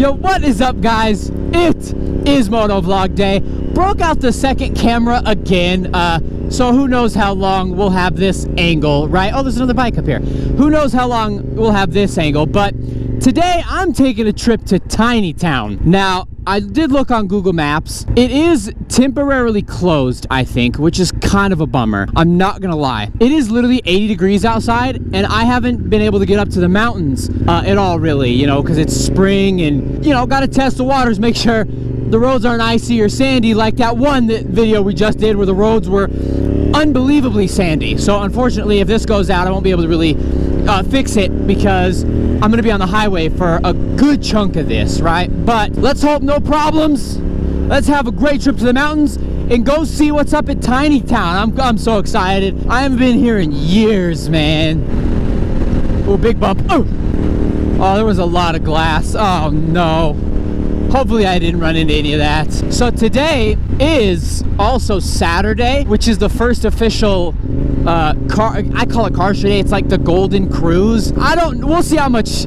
Yo, what is up, guys? It is motovlog day. Broke out the second camera again, so who knows how long we'll have this angle, right? Oh, there's another bike up here. Who knows how long we'll have this angle, but today I'm taking a trip to Tiny Town. Now, I did look on Google Maps. It is temporarily closed, I think, which is kind of a bummer. I'm not gonna lie. It is literally 80 degrees outside, and I haven't been able to get up to the mountains at all, really, you know, because it's spring and, you know, gotta test the waters, make sure the roads aren't icy or sandy like that one video we just did where the roads were unbelievably sandy. So unfortunately, if this goes out, I won't be able to really fix it because I'm gonna be on the highway for a good chunk of this, right? But let's hope no problems. Let's have a great trip to the mountains and go see what's up at Tiny Town. I'm so excited. I haven't been here in years, man. Oh, big bump. Oh, there was a lot of glass. Oh no. Hopefully I didn't run into any of that. So today is also Saturday, which is the first official I call it car show day. It's like the Golden Cruise. We'll see how much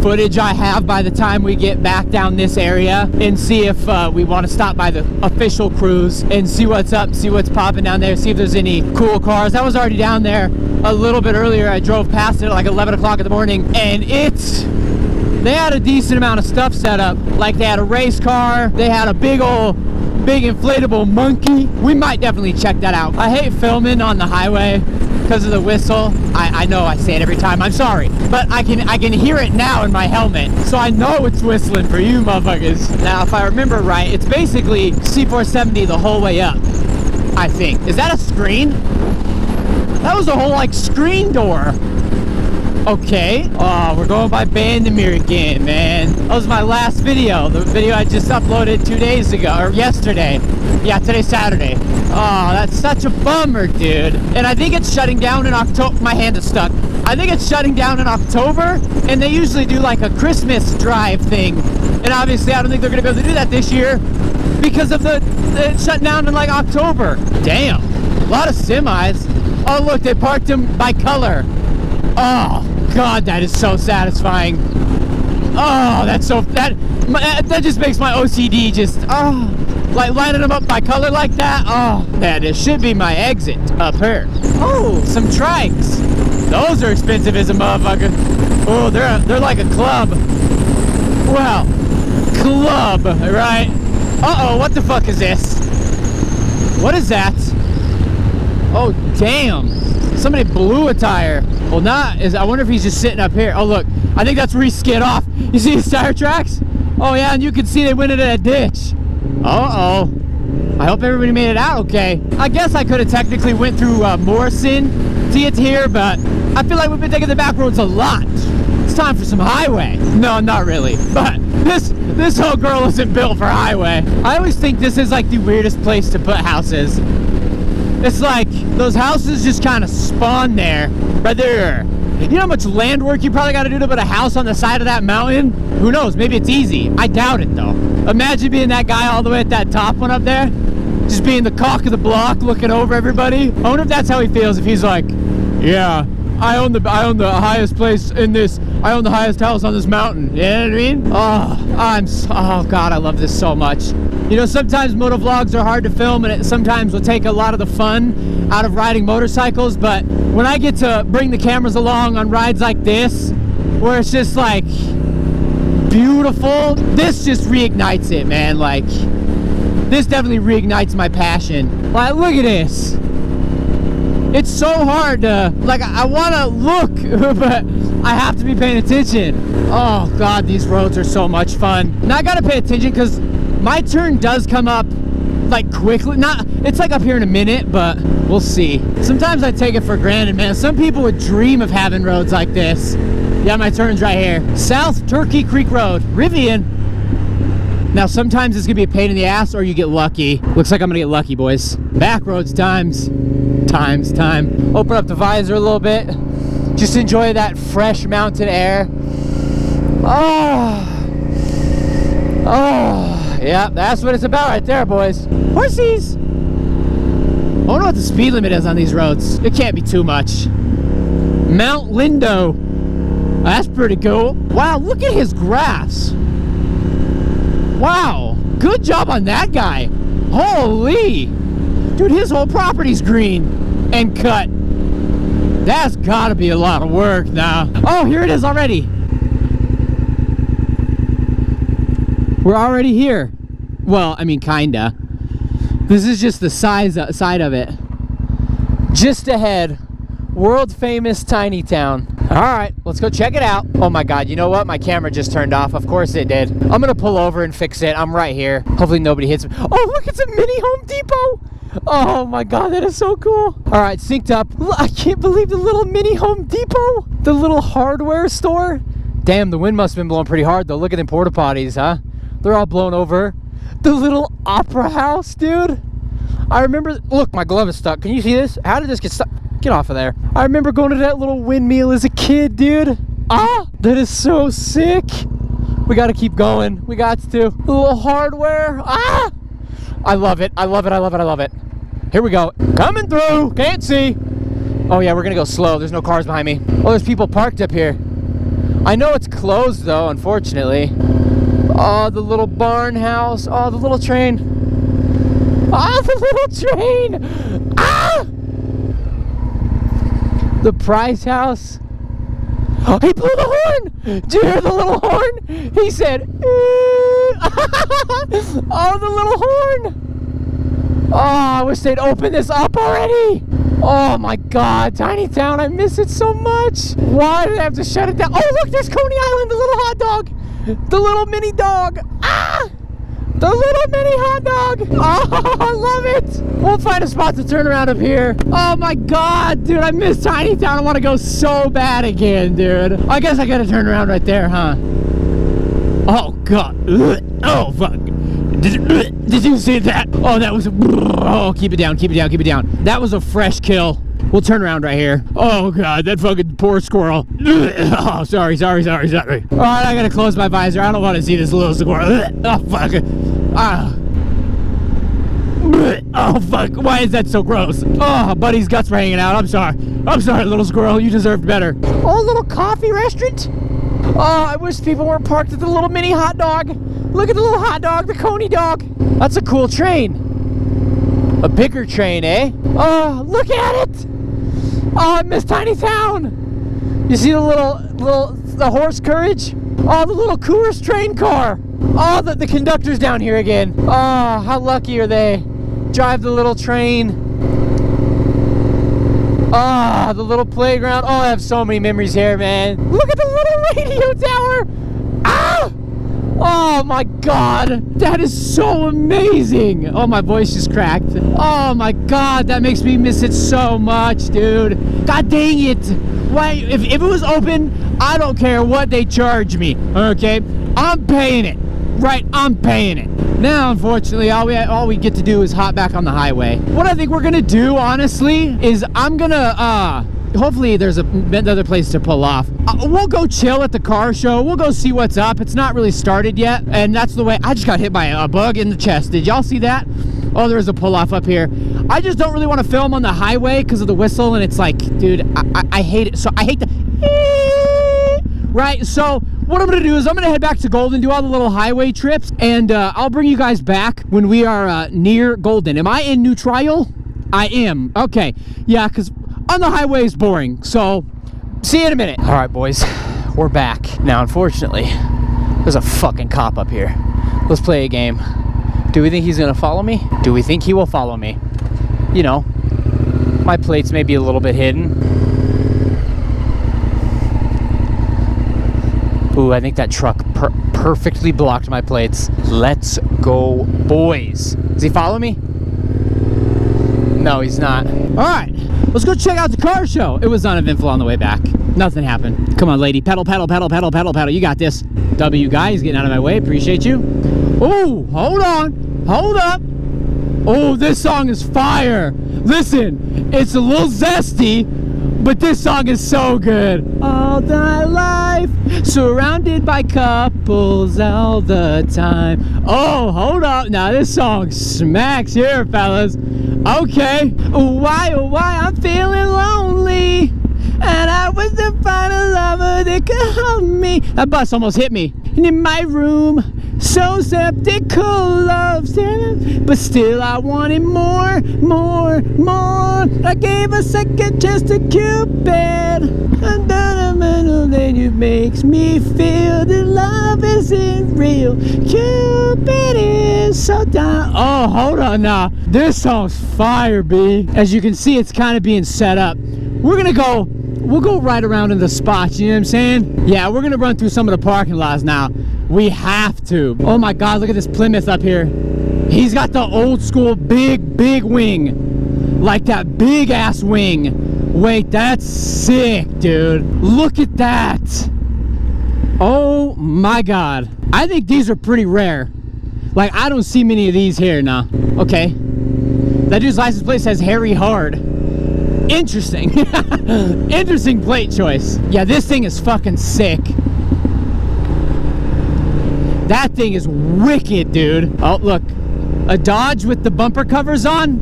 footage I have by the time we get back down this area and see if we want to stop by the official cruise and see what's up, see what's popping down there, see if there's any cool cars. I was already down there a little bit earlier. I drove past it at like 11 o'clock in the morning, and they had a decent amount of stuff set up. Like they had a race car, they had a big inflatable monkey. We might definitely check that out. I hate filming on the highway because of the whistle. I know I say it every time, I'm sorry, but I can hear it now in my helmet, so I know it's whistling for you motherfuckers. Now, if I remember right, it's basically C470 the whole way up, I think. Is that a screen? That was a whole like screen door. Okay. Oh, we're going by Bandemere again, man. That was my last video. The video I just uploaded 2 days ago, or yesterday. Yeah, today's Saturday. Oh, that's such a bummer, dude. And I think it's shutting down in October. My hand is stuck. I think it's shutting down in October, and they usually do like a Christmas drive thing. And obviously, I don't think they're gonna be able to do that this year because of the shutting down in like October. Damn, a lot of semis. Oh, look, they parked them by color. Oh God, that is so satisfying. Oh, that just makes my OCD just, like lining them up by color like that. Oh, that should be my exit up here. Oh, some trikes. Those are expensive as a motherfucker. Oh, they're like a club. Well, club, right? Uh-oh, what the fuck is this? What is that? Oh, damn. Somebody blew a tire. Well, I wonder if he's just sitting up here. Oh, look. I think that's where he skid off. You see his tire tracks? Oh, yeah, and you can see they went into a ditch. Uh-oh. I hope everybody made it out okay. I guess I could have technically went through Morrison to get to here, but I feel like we've been taking the back roads a lot. It's time for some highway. No, not really. But this whole girl isn't built for highway. I always think this is like the weirdest place to put houses. It's like those houses just kind of spawn there, right there. You know how much land work you probably got to do to put a house on the side of that mountain? Who knows? Maybe it's easy. I doubt it, though. Imagine being that guy all the way at that top one up there, just being the cock of the block, looking over everybody. I wonder if that's how he feels. If he's like, yeah, I own the highest place in this. I own the highest house on this mountain. You know what I mean? Oh God, I love this so much. You know, sometimes motovlogs are hard to film, and it sometimes will take a lot of the fun out of riding motorcycles, but when I get to bring the cameras along on rides like this, where it's just like beautiful, this just reignites it, man. Like, this definitely reignites my passion. Like, look at this. It's so hard to, like, I want to look, but I have to be paying attention. Oh God, these roads are so much fun. Now I gotta pay attention because my turn does come up like quickly. It's like up here in a minute, but we'll see. Sometimes I take it for granted, man. Some people would dream of having roads like this. Yeah, my turn's right here. South Turkey Creek Road, Rivian. Now sometimes it's gonna be a pain in the ass or you get lucky. Looks like I'm gonna get lucky, boys. Back roads time. Open up the visor a little bit. Just enjoy that fresh mountain air. Oh, yeah, that's what it's about right there, boys. Horsies. I wonder what the speed limit is on these roads. It can't be too much. Mount Lindo. That's pretty cool. Wow, look at his grass. Good job on that guy. Holy. Dude, his whole property's green and cut. That's gotta be a lot of work now. Oh, here it is already. We're already here. Well, I mean, kinda. This is just the side of it. Just ahead, world famous tiny town. All right, let's go check it out. Oh my God, you know what? My camera just turned off. Of course it did. I'm gonna pull over and fix it. I'm right here. Hopefully nobody hits me. Oh, look, it's a mini Home Depot. Oh my God, that is so cool. All right, synced up. I can't believe the little mini Home Depot. The little hardware store. Damn, the wind must have been blowing pretty hard though. Look at them porta potties, huh? They're all blown over. The little opera house, dude. I remember, look, my glove is stuck. Can you see this? How did this get stuck? Get off of there. I remember going to that little windmill as a kid, dude. Ah, that is so sick. We got to keep going. We got to. The little hardware. Ah, I love it. I love it. I love it. I love it. Here we go. Coming through. Can't see. Oh yeah, we're going to go slow. There's no cars behind me. Oh, there's people parked up here. I know it's closed though, unfortunately. Oh, the little barn house. Oh, the little train. Oh, the little train. Ah! The Price House. Oh, he blew the horn. Did you hear the little horn? He said, oh, the little horn. Oh, I wish they'd open this up already. Oh my God, tiny town. I miss it so much. Why did I have to shut it down? Oh, look, there's Coney Island, the little hot dog. The little mini dog. Ah! The little mini hot dog. Oh, I love it. We'll find a spot to turn around up here. Oh my God, dude, I miss Tiny Town. I want to go so bad again, dude. I guess I got to turn around right there, huh? Oh God. Oh fuck. Did you see that? Oh, that was. Oh, keep it down, keep it down, keep it down. That was a fresh kill. We'll turn around right here. Oh God, that fucking poor squirrel. Oh, sorry. All right, I gotta close my visor. I don't want to see this little squirrel. Oh fuck. Ah. Oh fuck. Why is that so gross? Oh, buddy's guts were hanging out. I'm sorry, little squirrel. You deserved better. Oh, little coffee restaurant. Oh, I wish people weren't parked at the little mini hot dog. Look at the little hot dog, the Coney dog. That's a cool train. A bigger train, eh? Oh, look at it. Oh, I miss Tiny Town. You see the horse carriage? Oh, the little Coors train car. Oh, the conductor's down here again. Oh, how lucky are they? Drive the little train. Oh, the little playground. Oh, I have so many memories here, man. Look at the little radio tower. Ah! Oh my God, that is so amazing. Oh, my voice just cracked. Oh my God, that makes me miss it so much, dude. God dang it. Why, if it was open, I don't care what they charge me, okay? I'm paying it, right? I'm paying it. Now, unfortunately, all we get to do is hop back on the highway. What I think we're gonna do, honestly, is I'm gonna, hopefully there's another place to pull off. We'll go chill at the car show. We'll go see what's up. It's not really started yet, and that's the way. I just got hit by a bug in the chest. Did y'all see that? Oh, there's a pull off up here. I just don't really want to film on the highway because of the whistle, and it's like, dude, I hate it. So I hate the right. So what I'm gonna do is I'm gonna head back to Golden, do all the little highway trips, and I'll bring you guys back when we are near Golden. Am I in New Trial? I am. Okay. Yeah, because on the highway is boring. So see you in a minute. All right, boys, we're back. Now, unfortunately, there's a fucking cop up here. Let's play a game. Do we think he's gonna follow me? Do we think he will follow me? You know, my plates may be a little bit hidden. Ooh, I think that truck perfectly blocked my plates. Let's go, boys. Does he follow me? No, he's not. All right, let's go check out the car show. It was uneventful on the way back. Nothing happened. Come on, lady. Pedal, pedal, pedal, pedal, pedal, pedal. You got this. W guy, he's getting out of my way. Appreciate you. Oh, hold on. Hold up. Oh, this song is fire. Listen, it's a little zesty, but this song is so good. All thy life, surrounded by couples all the time. Oh, hold up. Now, this song smacks here, fellas. Okay. Why, oh, why I'm feeling lonely, and I was the final lover that could hold me. That bus almost hit me. And in my room, So skeptical of Santa, but still I wanted more. I gave a second chance to Cupid, and then it makes me feel that love isn't real. Cupid is so down. Oh, hold on now. This song's fire, B. As you can see, it's kind of being set up. We'll go right around in the spots, you know what I'm saying? Yeah, we're gonna run through some of the parking lots now. We have to. Oh my God, look at this Plymouth up here. He's got the old school big wing. Like that big ass wing. Wait, that's sick, dude. Look at that. Oh my God. I think these are pretty rare. Like, I don't see many of these here now. Okay. That dude's license plate says Harry Hard. Interesting. Interesting plate choice. Yeah, this thing is fucking sick. That thing is wicked, dude. Oh, look. A Dodge with the bumper covers on?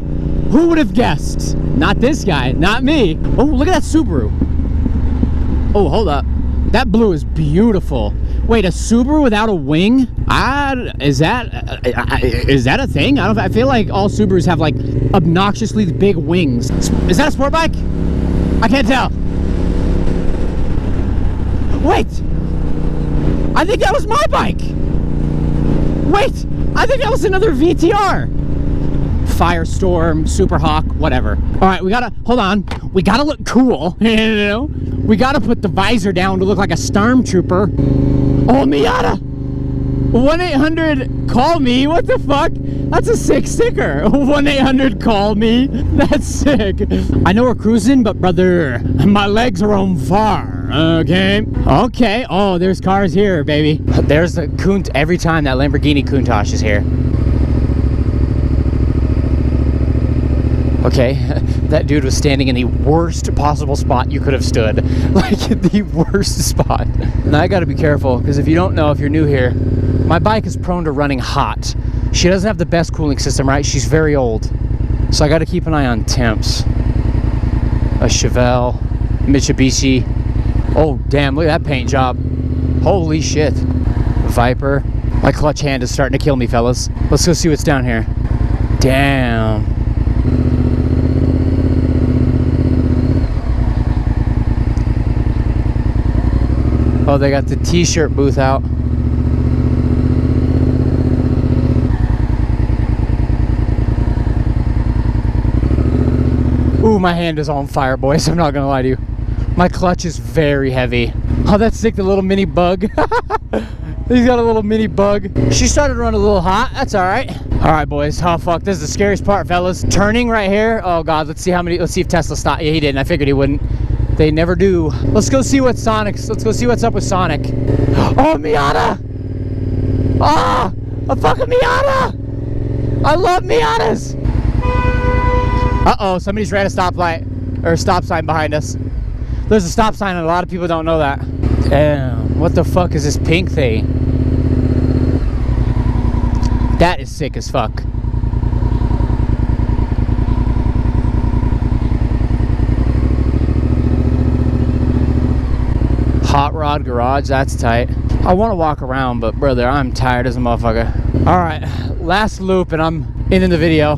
Who would have guessed? Not this guy, not me. Oh, look at that Subaru. Oh, hold up. That blue is beautiful. Wait, a Subaru without a wing? Is that a thing? I feel like all Subarus have like obnoxiously big wings. Is that a sport bike? I can't tell. Wait, I think that was my bike. Wait, I think that was another VTR. Firestorm, Superhawk, whatever. All right, hold on. We gotta look cool, you know? We gotta put the visor down to look like a stormtrooper. Oh, Miata! 1-800-CALL-ME, what the fuck? That's a sick sticker. 1-800-CALL-ME, that's sick. I know we're cruising, but brother, my legs are on fire, okay? Okay, oh, there's cars here, baby. There's the Count every time that Lamborghini Countach is here. Okay, that dude was standing in the worst possible spot you could have stood. Like, the worst spot. Now, I gotta be careful, because if you don't know, if you're new here, my bike is prone to running hot. She doesn't have the best cooling system, right? She's very old. So I gotta keep an eye on temps. A Chevelle, Mitsubishi. Oh, damn, look at that paint job. Holy shit. Viper. My clutch hand is starting to kill me, fellas. Let's go see what's down here. Damn. Oh, they got the t-shirt booth out. Ooh, my hand is on fire, boys. I'm not gonna lie to you. My clutch is very heavy. Oh, that's sick, the little mini bug. He's got a little mini bug. She started to run a little hot. That's all right. All right, boys. Oh, fuck. This is the scariest part, fellas. Turning right here. Oh, God. Let's see if Tesla stopped. Yeah, he didn't. I figured he wouldn't. They never do. Let's go see what's up with Sonic. Oh, Miata! Ah! A fucking Miata! I love Miatas! Uh-oh, somebody's ran a stoplight, or a stop sign behind us. There's a stop sign and a lot of people don't know that. Damn, what the fuck is this pink thing? That is sick as fuck. Hot Rod Garage, that's tight. I want to walk around, but brother, I'm tired as a motherfucker. All right, last loop and I'm in the video.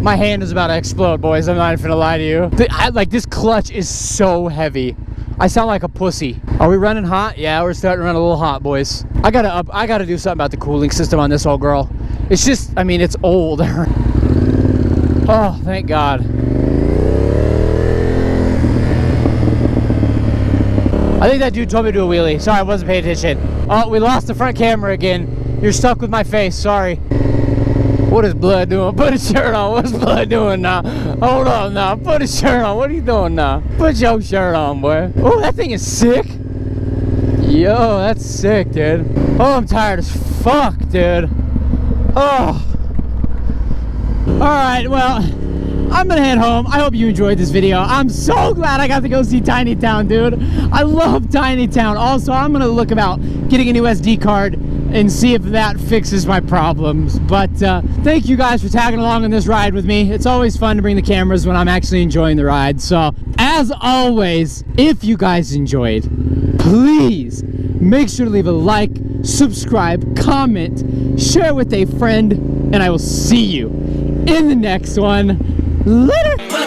My hand is about to explode, boys. I'm not even gonna lie to you. Like, this clutch is so heavy. I sound like a pussy. Are we running hot? Yeah, we're starting to run a little hot, boys. I gotta do something about the cooling system on this old girl. It's just, I mean, it's old. Oh, thank God. I think that dude told me to do a wheelie. Sorry, I wasn't paying attention. Oh, we lost the front camera again. You're stuck with my face, sorry. What is Blood doing? Put his shirt on. What's Blood doing now? Hold on now. Put his shirt on. What are you doing now? Put your shirt on, boy. Oh, that thing is sick. Yo, that's sick, dude. Oh, I'm tired as fuck, dude. Oh. Alright, well, I'm gonna head home. I hope you enjoyed this video. I'm so glad I got to go see Tiny Town, dude. I love Tiny Town. Also, I'm gonna look about getting a new SD card and see if that fixes my problems. But thank you guys for tagging along on this ride with me. It's always fun to bring the cameras when I'm actually enjoying the ride. So, as always, if you guys enjoyed, please Make sure to leave a like, subscribe, comment, share with a friend, and I will see you in the next one. Later!